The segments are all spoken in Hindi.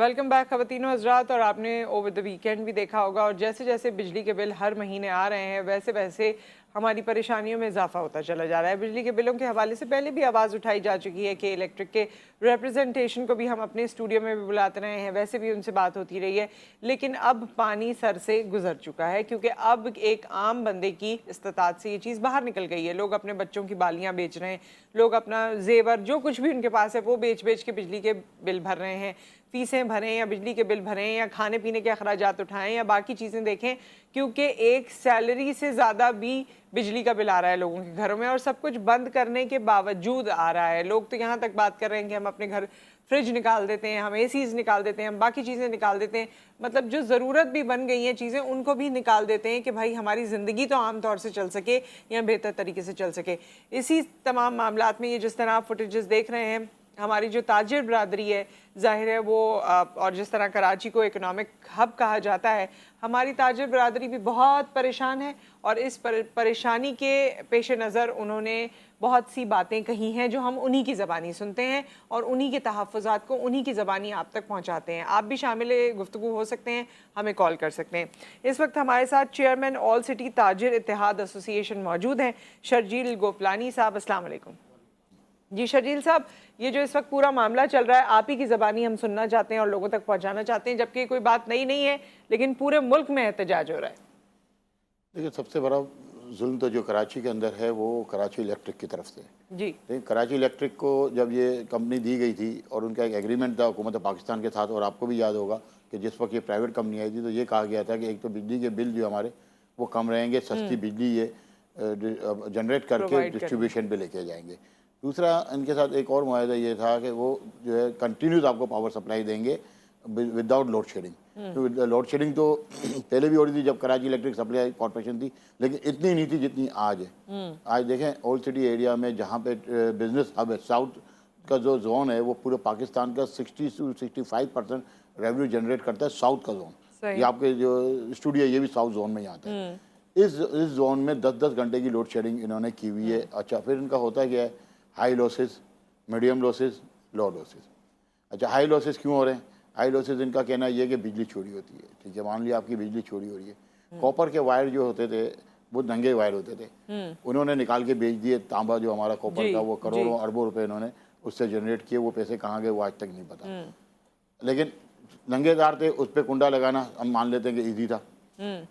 वेलकम बैक ख़वातीन और हज़रात। और आपने ओवर द वीकेंड भी देखा होगा, और जैसे जैसे बिजली के बिल हर महीने आ रहे हैं वैसे वैसे हमारी परेशानियों में इजाफा होता चला जा रहा है। बिजली के बिलों के हवाले से पहले भी आवाज़ उठाई जा चुकी है कि इलेक्ट्रिक के रिप्रेजेंटेशन को भी हम अपने स्टूडियो में भी बुलाते रहे हैं, वैसे भी उनसे बात होती रही है, लेकिन अब पानी सर से गुजर चुका है क्योंकि अब एक आम बंदे की इस्तात से ये चीज़ बाहर निकल गई है। लोग अपने बच्चों की बालियाँ बेच रहे हैं, लोग अपना जेवर जो कुछ भी उनके पास है वो बेच बेच के बिजली के बिल भर रहे हैं। फीसें भरें या बिजली के बिल भरें या खाने पीने के अखराजात उठाएं या बाकी चीज़ें देखें, क्योंकि एक सैलरी से ज़्यादा भी बिजली का बिल आ रहा है लोगों के घरों में, और सब कुछ बंद करने के बावजूद आ रहा है। लोग तो यहाँ तक बात कर रहे हैं कि हम अपने घर फ्रिज निकाल देते हैं, हम एसीज निकाल देते हैं, हम बाकी चीज़ें निकाल देते हैं, मतलब जो ज़रूरत भी बन गई हैं चीज़ें उनको भी निकाल देते हैं कि भाई हमारी ज़िंदगी तो आम तौर से चल सके या बेहतर तरीके से चल सके। इसी तमाम मामलात में ये जिस तरह आप फुटेजेस देख रहे हैं, हमारी जो ताजिर बरादरी है जाहिर है वो और जिस तरह कराची को इकोनॉमिक हब कहा जाता है, हमारी ताजिर बरादरी भी बहुत परेशान है। और इस परेशानी के पेश नज़र उन्होंने बहुत सी बातें कही हैं जो हम उन्हीं की ज़बानी सुनते हैं और उन्हीं के तहफ़्फ़ुज़ात को उन्हीं की ज़बानी आप तक पहुँचाते हैं। आप भी शामिल गुफ्तगू हो सकते हैं, हमें कॉल कर सकते हैं। इस वक्त हमारे साथ चेयरमैन ऑल सिटी ताजिर इत्तेहाद एसोसिएशन मौजूद हैं, शर्जील गोपलानी साहब। अस्सलाम वालेकुम। जी शर्जील साहब, ये जो इस वक्त पूरा मामला चल रहा है आप ही की ज़बानी हम सुनना चाहते हैं और लोगों तक पहुंचाना चाहते हैं, जबकि कोई बात नई नहीं है लेकिन पूरे मुल्क में एहतजाज हो रहा है। देखिए, सबसे बड़ा जुल्म तो जो कराची के अंदर है वो कराची इलेक्ट्रिक की तरफ से जी। देखिए, कराची इलेक्ट्रिक को जब ये कंपनी दी गई थी और उनका एक एग्रीमेंट था हुकूमत पाकिस्तान के साथ, और आपको भी याद होगा कि जिस वक्त ये प्राइवेट कंपनी आई थी तो ये कहा गया था कि एक तो बिजली के बिल जो हमारे वो कम रहेंगे, सस्ती बिजली ये जनरेट करके डिस्ट्रीब्यूशन पे लेके जाएंगे। दूसरा, इनके साथ एक और मुआहदा ये था कि वो जो है कंटिन्यूस आपको पावर सप्लाई देंगे विदाउट लोड शेडिंग। तो लोड शेडिंग तो पहले भी हो रही थी जब कराची इलेक्ट्रिक सप्लाई कॉर्पोरेशन थी, लेकिन इतनी नहीं थी जितनी आज है। आज देखें ओल्ड सिटी एरिया में जहाँ पे बिजनेस हब है, साउथ का जो जोन है वो पूरे पाकिस्तान का 60 से 65% रेवेन्यू जनरेट करता है साउथ का जोन। ये आपके जो स्टूडियो ये भी साउथ जोन में ही आता है। इस जोन में 10-10 घंटे की लोड शेडिंग इन्होंने की हुई है। अच्छा, फिर इनका होता क्या है, हाई लॉसेस, मीडियम लॉसेस, लो लॉसेस। अच्छा, हाई लॉसेस क्यों हो रहे हैं? हाई लॉसेस इनका कहना ये है कि बिजली चोरी होती है। ठीक है, मान लिया आपकी बिजली चोरी हो रही है। कॉपर के वायर जो होते थे वो नंगे वायर होते थे, उन्होंने निकाल के बेच दिए। तांबा जो हमारा कॉपर का वो करोड़ों अरबों रुपए इन्होंने उससे जनरेट किए, वो पैसे कहाँ गए वो आज तक नहीं पता। लेकिन नंगे तार थे, उस पर कुंडा लगाना हम मान लेते हैं कि ईजी था।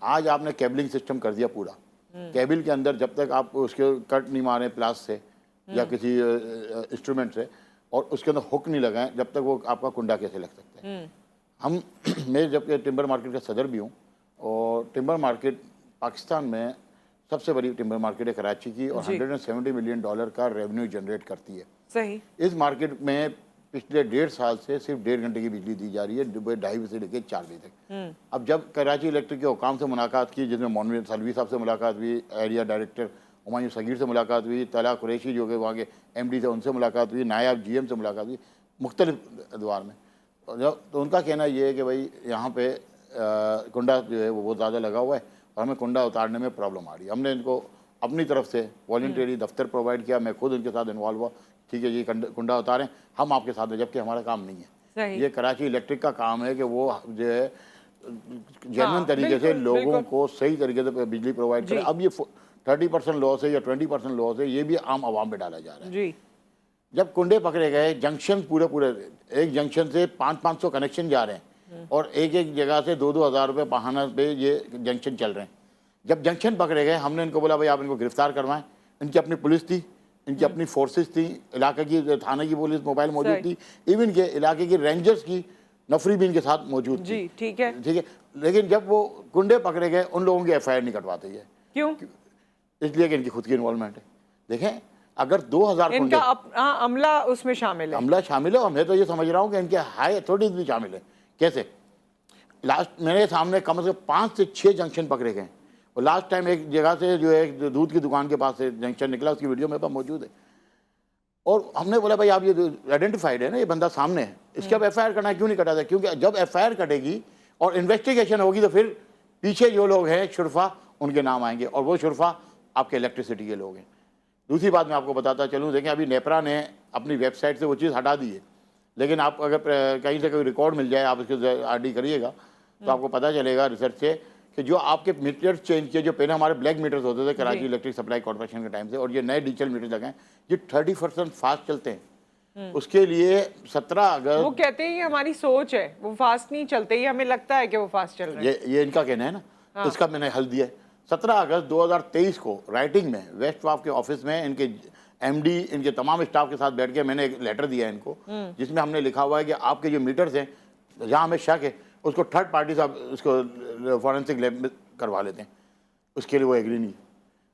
आज आपने केबलिंग सिस्टम कर दिया पूरा। केबल के अंदर जब तक आप उसके कट नहीं मारे प्लास से या किसी इंस्ट्रूमेंट से और उसके अंदर हुक नहीं लगाएं, जब तक वो आपका कुंडा कैसे लग सकता है। हम मैं जबकि टिम्बर मार्केट का सदर भी हूँ, और टिम्बर मार्केट पाकिस्तान में सबसे बड़ी टिम्बर मार्केट है कराची की, और $170 मिलियन का रेवेन्यू जनरेट करती है। सही। इस मार्केट में पिछले 1.5 साल से सिर्फ 1.5 घंटे की बिजली दी जा रही है, 2:30 से लेकर 4 बजे तक। अब जब कराची इलेक्ट्रिक के हुकाम से मुलाकात की, जिसमें मोहम्मद सलवी साहब से मुलाकात हुई, एरिया डायरेक्टर हुमायूं सगीर से मुलाकात हुई, तला कुरैशी जो कि वहाँ के MD थे उनसे मुलाकात हुई, नायब GM से मुलाकात हुई, मुख्तलिफ अदवार में। तो उनका कहना ये है कि भाई यहाँ पे कुंडा जो है वो बहुत ज़्यादा लगा हुआ है और हमें कुंडा उतारने में प्रॉब्लम आ रही है। हमने इनको अपनी तरफ से वॉलंटरी दफ्तर प्रोवाइड किया, मैं खुद उनके साथ इन्वॉल्व हुआ। ठीक है, ये कुंडा उतारें, हम आपके साथ हैं, जबकि हमारा काम नहीं है। ये कराची इलेक्ट्रिक का काम है कि वो जो है जेन्युइन तरीके से लोगों को सही तरीके से बिजली प्रोवाइड करें। अब ये 30% लॉस है या 20% लॉस है, ये भी आम आवाम पे डाला जा रहा है। जी। जब कुंडे पकड़े गए, जंक्शन पूरे एक जंक्शन से 500-500 कनेक्शन जा रहे हैं और एक जगह से 2-2 हज़ार रुपये बहाना पे ये जंक्शन चल रहे हैं। जब जंक्शन पकड़े गए, हमने इनको बोला भाई आप इनको गिरफ्तार करवाएं। इनकी अपनी पुलिस थी, इनकी अपनी फोर्सेस थी, इलाके की थाने की पुलिस मोबाइल मौजूद थी, इवन के इलाके की रेंजर्स की नफरी भी इनके साथ मौजूद थी। ठीक है, लेकिन जब वो कुंडे पकड़े गए, उन लोगों की FIR नहीं कटवाते ये। क्यों? इसलिए कि इनकी खुद की इन्वॉल्वमेंट है। देखें, अगर 2000 इनका अमला उसमें शामिल है, अमला शामिल है, और मैं तो ये समझ रहा हूँ कि इनके हाई अथॉरिटीज भी शामिल है। कैसे? लास्ट मेरे सामने कम से कम 5 से 6 जंक्शन पकड़े गए, और लास्ट टाइम एक जगह से जो है दूध की दुकान के पास से जंक्शन निकला, उसकी वीडियो मेरे पास मौजूद है। और हमने बोला भाई आप ये आइडेंटिफाइड है ना, ये बंदा सामने है, इसके अब FIR करना क्यों नहीं कटाता? क्योंकि जब FIR कटेगी और इन्वेस्टिगेशन होगी तो फिर पीछे जो लोग हैं शुरफा, उनके नाम आएंगे, और वो शुरफा आपके इलेक्ट्रिसिटी के लोग हैं। दूसरी बात मैं आपको बताता चलूँ, देखें अभी नेपरा ने अपनी वेबसाइट से वो चीज़ हटा दी है लेकिन आप अगर कहीं से कोई रिकॉर्ड मिल जाए, आप इसको आरडी करिएगा तो आपको पता चलेगा रिसर्च से कि जो आपके मीटर चेंज किए, जो पहले हमारे ब्लैक मीटर्स होते थे कराची इलेक्ट्रिक सप्लाई कॉर्पोरेशन के टाइम से, और ये नए डिजिटल मीटर लगे हैं, ये 30% फास्ट चलते हैं। उसके लिए 17 अगस्त, वो कहते हैं ये हमारी सोच है, वो फास्ट नहीं चलते, ये हमें लगता है कि वो फास्ट चल रहे हैं। ये इनका कहना है ना, इसका मैंने हल दिया है। 17 अगस्त 2023 को राइटिंग में वेस्ट वाफ के ऑफिस में इनके एमडी, इनके तमाम स्टाफ के साथ बैठ के मैंने एक लेटर दिया है इनको, जिसमें हमने लिखा हुआ है कि आपके जो मीटर्स हैं जहाँ हमें शक है उसको थर्ड पार्टी से आप उसको फॉरेंसिक लैब में करवा लेते हैं। उसके लिए वो एग्री नहीं।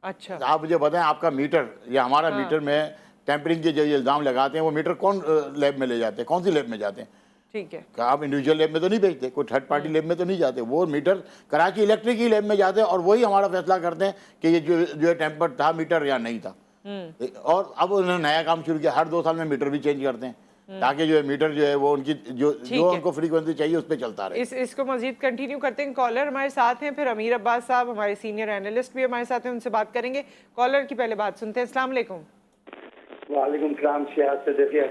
अच्छा, आप मुझे बताएं, आपका मीटर या हमारा मीटर में टेम्परिंग के जो इल्ज़ाम लगाते हैं, वो मीटर कौन लैब में ले जाते हैं, कौन सी लैब में जाते हैं? ठीक है, आप इंडिविजुअल लैब में तो नहीं भेजते, कोई थर्ड पार्टी लैब में तो नहीं जाते, वो मीटर कराची इलेक्ट्रिक की लैब में जाते हैं और वही हमारा फैसला करते हैं कि ये जो है टेम्पर था मीटर या नहीं था। और अब उन्होंने नया काम शुरू किया, हर 2 साल में मीटर भी चेंज करते हैं ताकि जो है मीटर जो है वो उनकी जो उनको फ्रीक्वेंसी चाहिए उस पर चलता रहे। इसको मजीद कंटिन्यू करते हैं। कॉलर हमारे साथ हैं, फिर अमीर अब्बास साहब हमारे सीनियर एनालिस्ट भी हमारे साथ हैं, उनसे बात करेंगे। कॉलर की पहले बात सुनते हैं। अस्सलाम वालेकुम। वालेकुम सलाम। शिहाब से देखिए,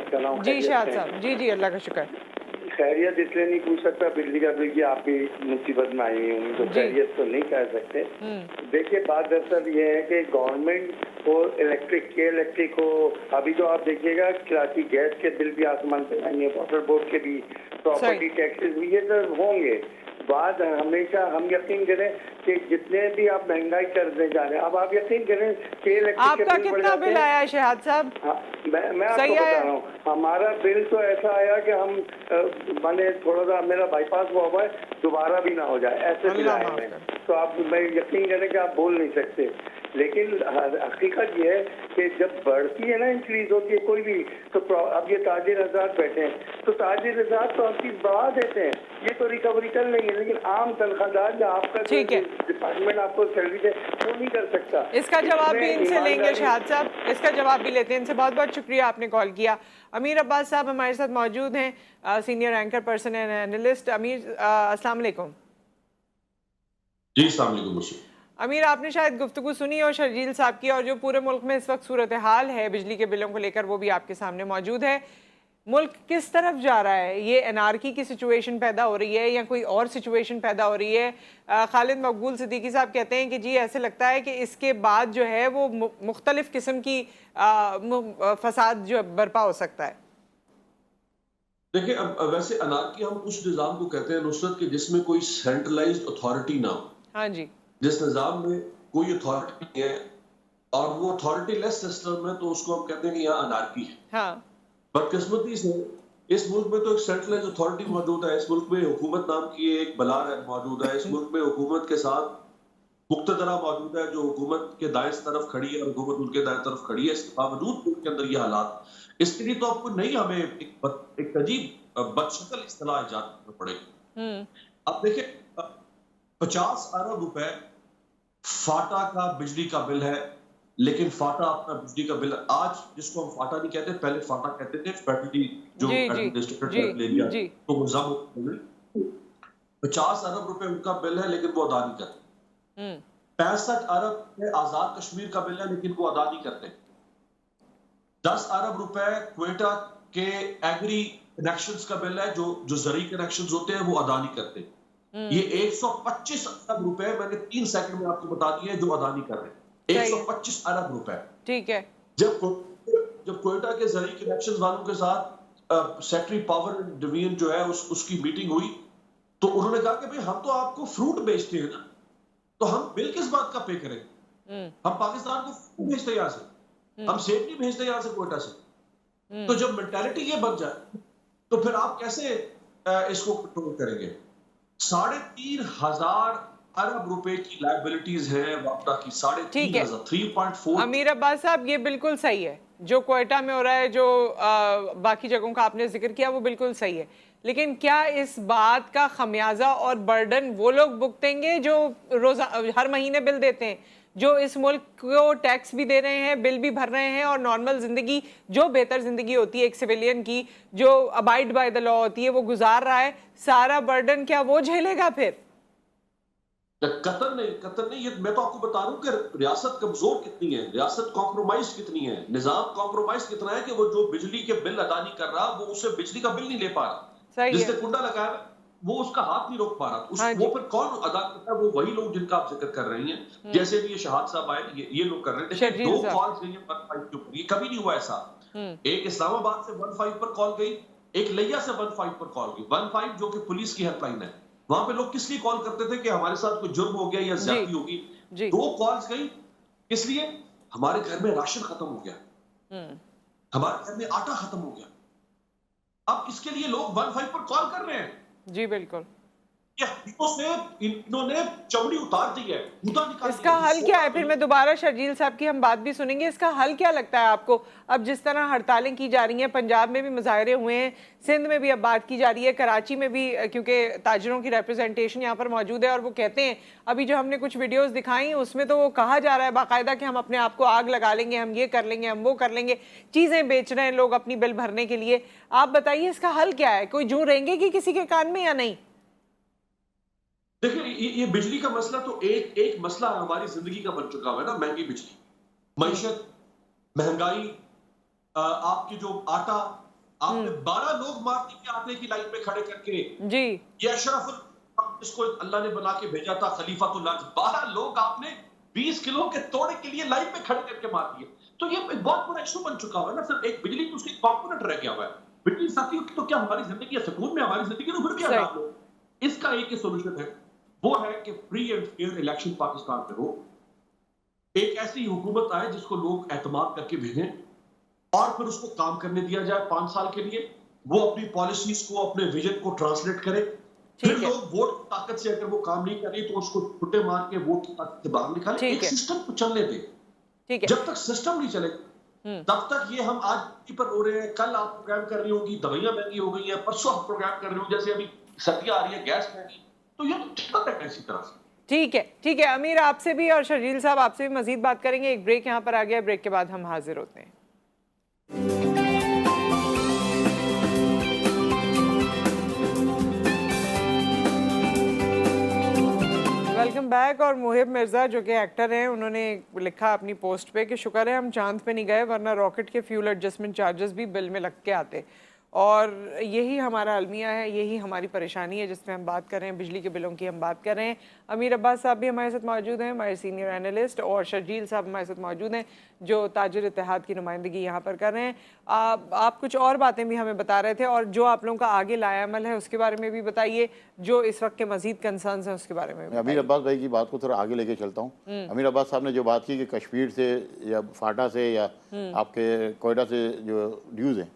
जी शहाद साहब। जी जी, अल्लाह का शुक्र। खैरियत इसलिए नहीं पूछ सकता, बिजली का बिल की आप भी मुसीबत में आई हुई, तो खैरियत तो नहीं कह सकते। देखिए, बात दरअसल ये है कि गवर्नमेंट को इलेक्ट्रिक हो, अभी तो आप देखिएगा कराची गैस के बिल भी आसमान पे आएंगे, वाटर बोर्ड के भी, प्रॉपर्टी टैक्सेस भी, ये तो होंगे। बात हमेशा हम यकीन करें कि जितने भी आप महंगाई करने जा रहे हैं, अब आप यकीन करें कि आपका कितना बिल आया है शहाद साहब? मैं आपको बता रहा हूँ, हमारा बिल तो ऐसा आया कि हम मैंने थोड़ा सा मेरा बाईपास हुआ है, दोबारा भी ना हो जाए, ऐसे बिल आए हैं। तो आप मैं यकीन करें कि आप बोल नहीं सकते। लेकिन हकीकत ये है कि जब बढ़ती है ना, इंक्रीज होती है कोई भी, तो अब ये ताजिर हज़रात बैठे हैं, तो ताजिर हज़रात तो हर चीज़ बढ़ा देते हैं, ये तो रिकवरी कर लेंगे, लेकिन आम तनख्वाहदार या आपका डिपार्टमेंट आपको सैलरी दे वो नहीं कर सकता। इसका जवाब भी इनसे लेंगे शहाद साहब, इसका जवाब भी लेते हैं इनसे। बहुत बहुत शुक्रिया आपने कॉल किया। अमीर अब्बास साहब हमारे साथ मौजूद हैं, senior anchor person and analyst. अमीर अस्सलाम वालेकुम। जी अस्सलाम वालेकुम। अमीर, आपने शायद गुफ्तगू सुनी और शर्जील साहब की, और जो पूरे मुल्क में इस वक्त सूरत हाल है बिजली के बिलों को लेकर वो भी आपके सामने मौजूद है। मुल्क किस तरफ जा रहा है? ये एनआरकी की सिचुएशन पैदा हो रही है या कोई और सिचुएशन पैदा हो रही है? खालिद मकबूल सिद्दीकी साहब कहते हैं कि जी ऐसे लगता है कि इसके बाद जो है वो मुख्तलिफ किस्म की फसाद जो बर्पा हो सकता है। देखिए, अब वैसे अनारकी हम उस निज़ाम को कहते हैं नुसरत के जिसमें कोई सेंट्रलाइज्ड अथॉरिटी ना हो। हाँ जी, जिस निज़ाम में कोई अथॉरिटी नहीं है और वो अथॉरिटी लेस सिस्टम है, तो उसको हम कहते हैं कि यहाँ अनारकी है। हाँ। बदकिस्मती से इस मुल्क में तो एक सेंट्रलाइज अथॉरिटी मौजूद है, इस मुल्क में हुकूमत नाम की एक बलार मौजूद है, इस मुल्क में हुकूमत के साथ मुक्तदरा मौजूद है जो हुकूमत के दाएं तरफ खड़ी है और हुकूमत उनके दाएं तरफ खड़ी है। इसके बावजूद मुल्क के अंदर ये हालात, इसके लिए तो आपको नहीं हमें एक अजीब बदशकल इस्तेलाह इजाद करना पड़ेगा। अब देखिए, 50 अरब रुपए फाटा का बिजली का बिल है, लेकिन फाटा अपना बिजली का बिल आज, जिसको हम फाटा नहीं कहते, पहले फाटा कहते थे, फैक्ट्री जो एडमिनिस्ट्रेटर ले लिया तो वो 50 अरब रुपए उनका बिल है, लेकिन वो अदा नहीं करते। 65 अरब आजाद कश्मीर का बिल है, लेकिन वो अदा नहीं करते। 10 अरब रुपए क्वेटा के एग्री कनेक्शंस का बिल है, जो जरी कनेक्शंस होते हैं वो अदा नहीं करते। ये 125 अरब रुपए मैंने 3 सेकंड में आपको बता दिए जो अदा नहीं कर रहे। 125 अरब रुपए। ठीक है। जब क्वेटा के जरी कनेक्शंस वालों के साथ सेक्रेटरी पावर डिवीजन जो है उसकी मीटिंग हुई, तो उन्होंने कहा कि भाई हम तो आपको फ्रूट बेचते हैं ना, तो हम बिल किस बात का पे करें? हम पाकिस्तान को फ्रूट भेजते हैं यहाँ से, हम सेब नहीं भेजते यहाँ से क्वेटा से। तो जब मेंटालिटी ये बन जाए तो फिर आप कैसे इसको कंट्रोल करेंगे? 3,500 अरब रुपए की लायबिलिटीज है वापडा की, 3,500, 3.4। अमीर अब्बास साहब, ये बिल्कुल सही है जो क्वेटा में हो रहा है, जो बाकी जगहों का आपने जिक्र किया, वो बिल्कुल सही है। लेकिन क्या इस बात का खमियाजा और बर्डन वो लोग भुगतेंगे जो हर महीने बिल देते हैं, जो इस मुल्क को टैक्स भी दे रहे हैं, बिल भी भर रहे हैं, और नॉर्मल जिंदगी, जो बेहतर जिंदगी होती है एक सिविलियन की, जो अबाइड बाय द लॉ होती है, वो गुजार रहा है? सारा बर्डन क्या वो झेलेगा फिर? कतर नहीं, ये मैं तो आपको बता रहा हूँ कि रियासत कमजोर कितनी है, रियासत कॉम्प्रोमाइज कितनी है, निजाम कॉम्प्रोमाइज कितना है कि वो जो बिजली के बिल अदा नहीं कर रहा, वो उससे बिजली का बिल नहीं ले पा रहा, सही जिसने है। कुंडा लगाया वो उसका हाथ नहीं रोक पा रहा। हाँ वो जी। फिर कौन अदा करता है? वो वही लोग जिनका आप जिक्र कर रही हैं, जैसे भी ये शहाद साहब आए, ये लोग कर रहे हैं। देखिए, शर्जील 2 साहब। कॉल्स गई हैं 15 के ऊपर, ये कभी नहीं हुआ ऐसा। एक इस्लामाबाद से 15 पर कॉल गई, एक लिया से 15 पर कॉल गई। 15 जो कि पुलिस की हेल्पलाइन है, वहां पे लोग किस लिए कॉल करते थे कि हमारे साथ कोई जुर्म हो गया या जी ज्यादती होगी। जी। 2 कॉल्स गई, इसलिए हमारे घर में राशन खत्म हो गया, हमारे घर में आटा खत्म हो गया। अब इसके लिए लोग 15 पर कॉल कर रहे हैं। जी बिल्कुल। ये हकीकों से इन्होंने चमड़ी उतार दी है, जूता निकाल इसका दिया। हल क्या है? फिर मैं दोबारा शर्जील साहब की हम बात भी सुनेंगे। इसका हल क्या लगता है आपको? अब जिस तरह हड़तालें की जा रही हैं, पंजाब में भी मुजाहरे हुए हैं, सिंध में भी अब बात की जा रही है, कराची में भी, क्योंकि ताजरों की रिप्रेजेंटेशन यहाँ पर मौजूद है और वो कहते हैं, अभी जो हमने कुछ वीडियोस दिखाई उसमें तो वो कहा जा रहा है बाकायदा कि हम अपने आप को आग लगा लेंगे, हम ये कर लेंगे, हम वो कर लेंगे, चीजें बेच रहे हैं लोग अपनी बिल भरने के लिए। आप बताइए इसका हल क्या है? कोई जूं रहेंगे किसी के कान में या नहीं? देखिए, ये बिजली का मसला तो एक मसला हमारी जिंदगी का बन चुका हुआ है ना। महंगी बिजली, मईशत, महंगाई, आपकी जो आटा, आपने 12 लोग मार दिए के आटे की लाइन में खड़े करके। जी। ये अशरफ, इसको अल्लाह ने बना के भेजा था खलीफातुल्लाह, 12 लोग आपने 20 किलो के तोड़े के लिए लाइन में खड़े करके मार दिए। तो ये एक बहुत बड़ा इशू बन चुका हुआ है ना। सिर्फ एक बिजली तो उसकी कंपोनेंट रह गया हुआ है। बिजली साथी तो क्या हमारी जिंदगी सुकून में, हमारी जिंदगी तो उभर गया आप लोग। इसका एक ही सोल्यूशन है, वो है कि free and fair election Pakistan में हो, एक ऐसी हुकूमत आए जिसको लोग एतमाद करके भेजें और फिर उसको काम करने दिया जाए 5 साल के लिए। वो अपनी पॉलिसीज को, अपने विजन को ट्रांसलेट करे। फिर लोग वोट की ताकत से, अगर वो काम नहीं कर रही तो उसको छुट्टे मार के वोट की ताकत से बाहर निकाले। एक सिस्टम को चलने दे। ठीक है। जब तक सिस्टम नहीं चलेगा तब तक ये हम आज पर रो रहे हैं, कल आप प्रोग्राम कर रही होगी, दवाइयां महंगी हो गई हैं, परसों आप प्रोग्राम कर रहे हो जैसे अभी सर्दियां आ रही है, गैस महंगी, तो ये तो चलता है इसी तरह से। ठीक है, ठीक है। अमीर आपसे भी और शर्जील साहब आपसे भी मजीद बात करेंगे। एक ब्रेक यहाँ पर आ गया, ब्रेक के बाद हम हाजिर होते हैं। Welcome back. और मुहिब मिर्ज़ा जो कि एक्टर हैं, उन्होंने लिखा अपनी पोस्ट पे कि शुक्र है हम चांद पे नहीं गए, वरना रॉकेट के फ्यूल एडजस्टमेंट चार्जेस भी बिल में लग के आते। और यही हमारा अलमिया है, यही हमारी परेशानी है जिसमें हम बात कर रहे हैं, बिजली के बिलों की हम बात कर रहे हैं। अमीर अब्बास साहब भी हमारे साथ मौजूद हैं, हमारे सीनियर एनालिस्ट, और शर्जील साहब हमारे साथ मौजूद हैं जो ताजिर इत्तेहाद की नुमाइंदगी यहाँ पर कर रहे हैं। आप कुछ और बातें भी हमें बता रहे थे, और जो आप लोगों का आगे लाया अमल है उसके बारे में भी बताइए, जो इस वक्त के मजीद कंसर्न्स हैं उसके बारे में। अमीर अब्बास भाई की बात को थोड़ा आगे लेके चलता हूँ। अमीर अब्बास साहब ने जो बात की कि कश्मीर से या फाटा से या आपके कोयटा से जो ड्यूज़ हैं,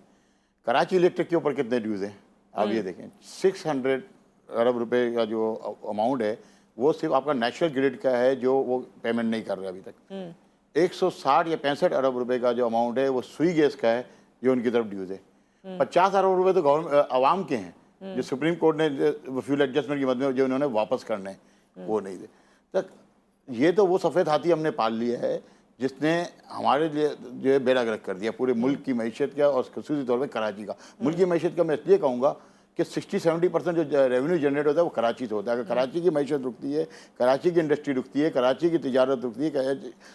कराची इलेक्ट्रिक के ऊपर कितने ड्यूज़ हैं आप ये देखें। 600 अरब रुपए का जो अमाउंट है वो सिर्फ आपका नेशनल ग्रिड का है, जो वो पेमेंट नहीं कर रहा अभी तक। 160 या 65 अरब रुपए का जो अमाउंट है वो सुई गैस का है, जो उनकी तरफ ड्यूज़ है। 50 अरब रुपए तो गवर्नमेंट आवाम के हैं, जो सुप्रीम कोर्ट ने फ्यूल एडजस्टमेंट की मद में जो उन्होंने वापस करने वो नहीं दे तक। ये तो वो सफ़ेद हाथी हमने पाल लिया है जिसने हमारे लिए जो है बेड़ा गर्क कर दिया पूरे मुल्क की मैशत का, और खसूसी तौर पर कराची का। मुल्क की मैशत का मैं इसलिए कहूँगा कि 60-70% जो रेवेन्यू जनरेट होता है वो कराची से होता है। अगर कराची की मैशत रुकती है, कराची की इंडस्ट्री रुकती है, कराची की तिजारत रुकती है,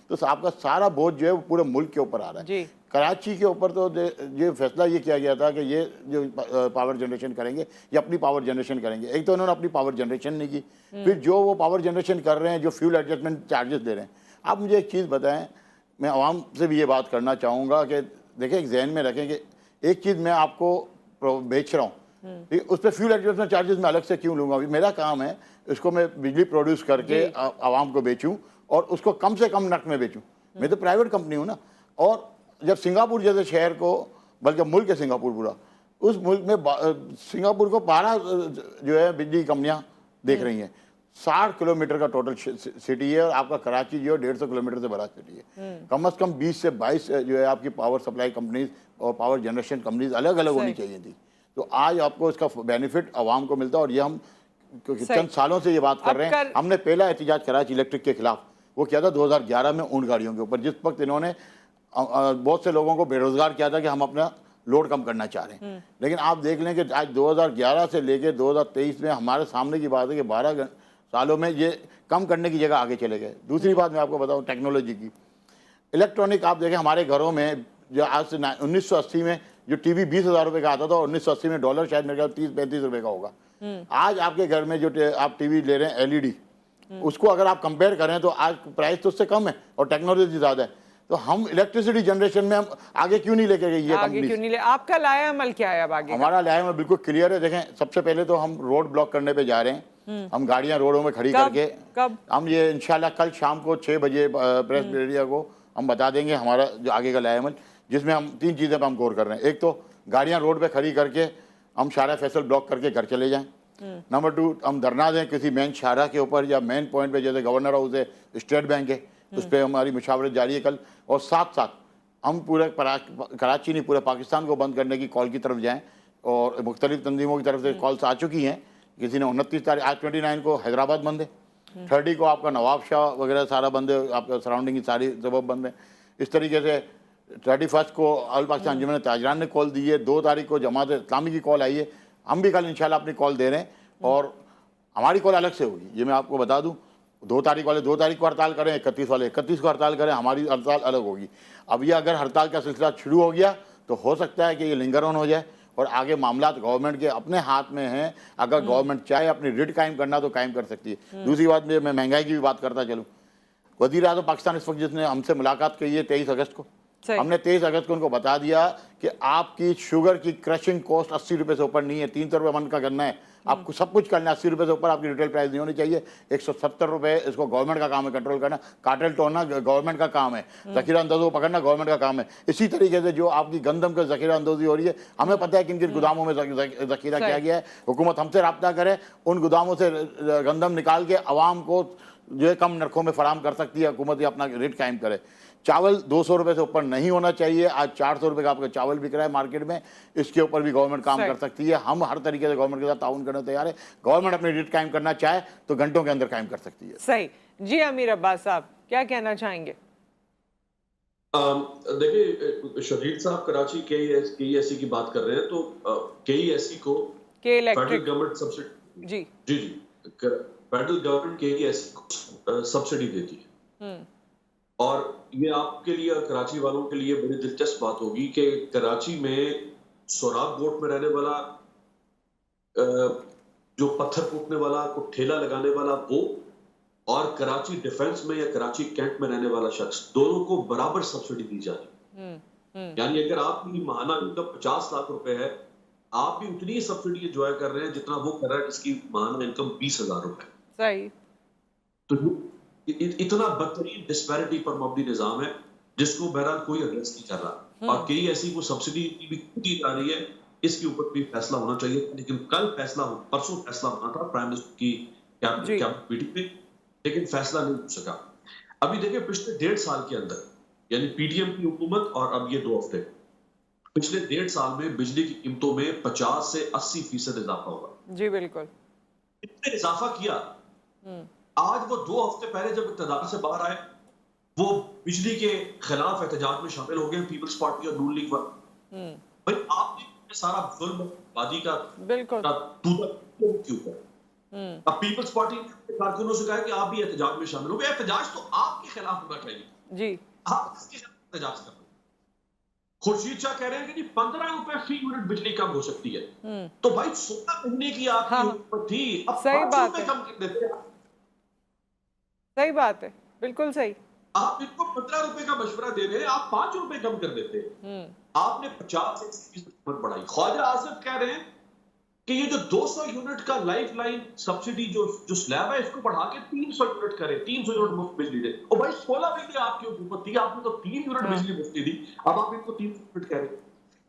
तो आपका सारा बोझ जो है वो पूरे मुल्क के ऊपर आ रहा है। कराची के ऊपर तो ये फैसला ये किया गया था कि ये जो पावर जनरेशन करेंगे ये अपनी पावर जनरेशन करेंगे। एक तो उन्होंने अपनी पावर जनरेशन नहीं की, फिर जो वो पावर जनरेशन कर रहे हैं, जो फ्यूल एडजस्टमेंट चार्जेस दे रहे हैं। आप मुझे एक चीज़ बताएं, मैं आवाम से भी ये बात करना चाहूँगा कि देखिए, एक जहन में रखें कि एक चीज़ मैं आपको बेच रहा हूँ, उस पर फ्यूल एडजस्टमेंट चार्जेस मैं अलग से क्यों लूँगा? मेरा काम है इसको मैं बिजली प्रोड्यूस करके आवाम को बेचूँ और उसको कम से कम नक में बेचूँ। मैं तो प्राइवेट कंपनी हूँ ना। और जब सिंगापुर जैसे शहर को, बल्कि मुल्क है सिंगापुर पूरा, उस मुल्क में सिंगापुर को 12 जो है बिजली कंपनियाँ देख रही हैं। 60 किलोमीटर का टोटल सिटी है, और आपका कराची जो है 150 किलोमीटर से बड़ा सिटी है। कम से कम 20 से 22 जो है आपकी पावर सप्लाई कंपनीज और पावर जनरेशन कंपनीज अलग अलग होनी चाहिए थी। तो आज आपको इसका बेनिफिट आवाम को मिलता है। और ये हम चंद सालों से ये बात कर रहे हैं। हमने पहला एहतजाज कराची इलेक्ट्रिक के खिलाफ वो किया था 2011 में ऊँट गाड़ियों के ऊपर, जिस वक्त इन्होंने बहुत से लोगों को बेरोजगार किया था कि हम अपना लोड कम करना चाह रहे हैं। लेकिन आप देख लें कि आज 2011 से लेकर 2023 में हमारे सामने की बात है कि 12 सालों में ये कम करने की जगह आगे चले गए। दूसरी बात मैं आपको बताऊं टेक्नोलॉजी की, इलेक्ट्रॉनिक आप देखें हमारे घरों में जो आज से 1980 में जो टीवी 20,000 रुपये का आता था और 1980 में डॉलर शायद मेरे ख्याल 30-35 रुपये का होगा। आज आपके घर में जो आप टीवी ले रहे हैं एलईडी, उसको अगर आप कंपेयर करें तो आज प्राइस तो उससे कम है और टेक्नोलॉजी ज़्यादा है। तो हम इलेक्ट्रिसिटी जनरेशन में हम आगे क्यों नहीं लेके गए ये आगे क्यों नहीं ले? आपका लाया अमल क्या है अब आगे? हमारा लाया अमल बिल्कुल क्लियर है। देखें सबसे पहले तो हम रोड ब्लॉक करने पे जा रहे हैं। हम गाड़ियां रोडों में खड़ी करके कब? हम ये इंशाल्लाह कल शाम को 6 बजे प्रेस मीडिया को हम बता देंगे हमारा जो आगे का लाया अमल, जिसमें हम 3 चीज़ें पर हम गौर कर रहे हैं। एक तो गाड़ियाँ रोड पे खड़ी करके हम शारा फैसल ब्लॉक करके घर चले जाएं। नंबर 2 हम धरना दें किसी मेन शारा के ऊपर या मेन पॉइंट पे, जैसे गवर्नर हाउस है, स्टेट बैंक है, उस पर हमारी मुशावरत जारी है कल। और साथ साथ हम पूरे कराची नहीं पूरे पाकिस्तान को बंद करने की कॉल की तरफ जाएँ। और मुख्तलिफ तंजीमों की तरफ से कॉल्स आ चुकी हैं। किसी ने 29 तारीख, आज 29 को हैदराबाद बंद है, 30 को आपका नवाब शाह वगैरह सारा बंद है, आपका सराउंडिंग की सारी सबब बंद है। इस तरीके से 31 को अल पाकिस्तान अंजुमन ताजरान ने कॉल दी है, 2 तारीख को जमात इस्लामी की कॉल आई है। हम भी कल इंशाल्लाह अपनी कॉल दे रहे हैं और हमारी कॉल अलग से होगी, ये मैं आपको बता दूं। 2 तारीख वाले 2 तारीख को हड़ताल करें, 31 वाले 31 को हड़ताल करें, हमारी हड़ताल अलग होगी। अब ये अगर हड़ताल का सिलसिला शुरू हो गया तो हो सकता है कि ये लिंगर ऑन हो जाए और आगे मामला गवर्नमेंट के अपने हाथ में हैं। अगर गवर्नमेंट चाहे अपनी रिट कायम करना तो कायम कर सकती है। दूसरी बात मैं महंगाई की भी बात करता चलूँ। वज़ीर आज़म पाकिस्तान इस वक्त जिसने हमसे मुलाकात की है 23 अगस्त को, हमने 23 अगस्त को उनको बता दिया कि आपकी शुगर की क्रशिंग कॉस्ट 80 रुपये से ऊपर नहीं है। 300 रुपये मन का करना है, आपको सब कुछ करना है। 80 रुपये से ऊपर आपकी रिटेल प्राइस नहीं होनी चाहिए। 170 रुपये इसको गवर्नमेंट का काम है कंट्रोल करना। कार्टेल तोड़ना गवर्नमेंट का काम है, ज़ख़ीरा अंदाज़ों को पकड़ना गवर्नमेंट का काम है। इसी तरीके से जो आपकी गंदम का ज़ख़ीरा अंदाज़ी हो रही है, हमें पता है किन किन गुदामों में ज़ख़ीरा किया गया है। हुकूमत हमसे रब्ता करे, उन गुदामों से गंदम निकाल के आवाम को जो है कम नरखों में फराम कर सकती है। हुकूमत ये अपना रेट कायम करे। चावल 200 रुपये से ऊपर नहीं होना चाहिए। आज 400 रुपये का आपका चावल बिक रहा है मार्केट में, इसके ऊपर भी गवर्नमेंट काम कर सकती है। हम हर तरीके से गवर्नमेंट के साथ ताउन करने तैयार है। गवर्नमेंट अपनी रेट कायम करना चाहे तो घंटों के अंदर कायम कर सकती है। सही जी। अमीर अब्बास साहब क्या कहना चाहेंगे? देखिए शहीद साहब कराची KESE की बात कर रहे हैं, तो KESE को फेडरल गवर्नमेंट सब्सिडी जी फेडरल गवर्नमेंट KESE को सब्सिडी देती है। और ये आपके लिए कराची वालों के लिए बड़ी दिलचस्प बात होगी कि कराची में सोराब गोट में रहने वाला, जो पत्थर कूटने वाला, को ठेला लगाने वाला वो, और कराची डिफेंस में या कराची कैंट में रहने वाला शख्स, दोनों को बराबर सब्सिडी दी जा रही है। यानी अगर आपकी माहाना इनकम 50 लाख रुपए है, आप भी उतनी ही सब्सिडी एंजॉय कर रहे हैं जितना वो कर रहा है जिसकी माहाना इनकम 20,000 रुपए। सही। तो इतना बदतरीन डिस्पैरिटी पर मबनी निजाम है जिसको बहरहाल कोई एड्रेस नहीं कर रहा। और KESE को सब्सिडी भी दी जा रही है, इसके ऊपर भी फैसला होना चाहिए। लेकिन कल परसों फैसला होना था प्राइम मिनिस्टर की कैबिनेट मीटिंग में, लेकिन फैसला नहीं हो सका। अभी देखिए पिछले 1.5 साल के अंदर, यानी PDM की हुकूमत और अब ये 2 हफ्ते, पिछले 1.5 साल में बिजली की कीमतों में 50 से 80% इजाफा होगा। जी बिल्कुल। इतने इजाफा किया। आज वो 2 हफ्ते पहले जब इक़्तिदार से बाहर आए, वो बिजली के खिलाफ एहतजाज में शामिल हो गए पीपल्स पार्टी और नून लीग वाले। भाई आपने सारा जुल्म वादी का बिल्कुल क्यों कर? अब पीपल्स पार्टी के कारकुनों से कहा कि आप भी एहतजाज में शामिल हो गए। एहतजाज तो आपके खिलाफ होना चाहिए जी, आप किसके खिलाफ एहतजाज कर रहे हैं? खुर्शीद शाह कह रहे हैं कि 15 रुपए फी यूनिट बिजली कम हो सकती है। तो भाई 16 महीने की आपकी हुकूमत थी, अब 5 रुपए कम कर देते हैं। सही बात है, बिल्कुल सही। आप इनको 15 रुपए का मशवरा दे रहे हैं, आप 5 रुपए कम कर देते हैं। आपने 50 से 60% बढ़ाई। ख्वाजा आसिफ कह रहे हैं कि ये जो 200 यूनिट का लाइफ लाइन सब्सिडी जो स्लैब है, इसको बढ़ा के 300 यूनिट करें, 300 यूनिट मुफ्त बिजली दे। और भाई 16 महीने आपकी हुकूमत थी, आपने तो 3 यूनिट बिजली मुफ्त दी, अब आप इनको 300 यूनिट कह रहे हैं।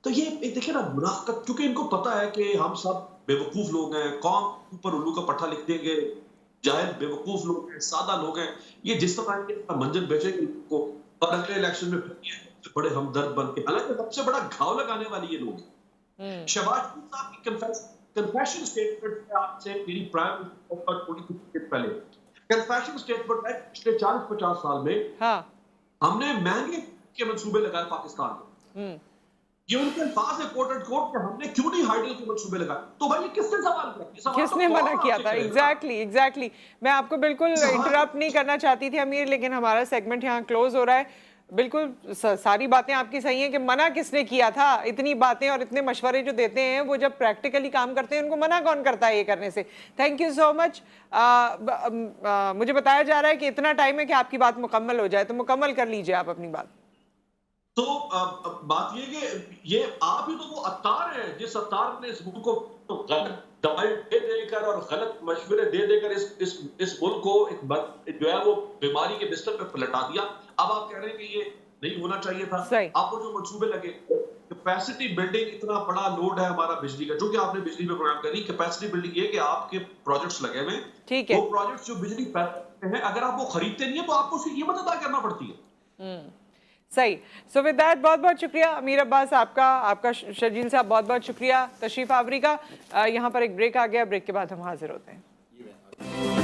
तो ये देखिए ना मुनाफिकत, क्योंकि इनको पता है कि हम सब बेवकूफ लोग हैं, कौम ऊपर उल्लू का पट्टा लिख देंगे, जाहिल बेवकूफ लोग हैं, सादा लोग हैं, ये जिस तरह के मंजर बेचेंगे इनको, और अगले इलेक्शन में फिर बड़े हमदर्द बन के, हालांकि सबसे बड़ा घाव लगाने वाली ये लोग हैं। शहबाज साहब की कन्फेशन स्टेटमेंट आपसे मेरी प्राइम मिनिस्टर पहले कन्फेशन स्टेटमेंट है, पिछले 40-50 साल में हमने महंगे के मंसूबे लगाए पाकिस्तान में। ये उनके अल्फाज है कोट एंड कोट कि हमने क्यों नहीं हाइडल के मंसूबे लगाए। तो भाई ये किसने सवाल किया? ये सवाल किसने तो मना कौन किया आपसे था? करेगा? एग्जैक्टली मैं आपको बिल्कुल इंटरप्ट नहीं करना चाहती थी अमीर, लेकिन हमारा सेगमेंट यहाँ क्लोज हो रहा है। बिल्कुल सारी बातें आपकी सही हैं कि मना किसने किया था। इतनी बातें और इतने मशवरे जो देते हैं वो जब प्रैक्टिकली काम करते हैं उनको मना कौन करता है ये करने से। Thank you so much. मुझे बताया जा रहा है कि इतना टाइम है कि आपकी बात मुकम्मल हो जाए, तो मुकम्मल कर लीजिए आप अपनी बात। तो बात ये कि ये आप ही तो वो अत्तार हैं जिस अत्तार ने इस मुल्क को तो गलत दवाई दे देकर और गलत मशवरे दे देकर इस मुल्क को एक जो है वो बीमारी के बिस्तर पे पलटा दिया। अब आप कह रहे हैं कि ये नहीं होना चाहिए था। सही। आपको जो मंसूबे लगे, कैपेसिटी बिल्डिंग, इतना बड़ा लोड है हमारा बिजली का, जो कि आपने बिजली पे प्रोग्राम करी। कैपेसिटी बिल्डिंग ये कि आपके प्रोजेक्ट्स लगे हुए, ठीक है, वो प्रोजेक्ट्स जो बिजली हैं, अगर आप वो खरीदते नहीं है तो आपको उसकी कीमत अदा करना पड़ती है। सही। सो विद दैट बहुत बहुत शुक्रिया अमीर अब्बास, आपका शर्जील साहब बहुत बहुत शुक्रिया तशरीफ आवरी का। यहाँ पर एक ब्रेक आ गया, ब्रेक के बाद हम हाजिर होते हैं।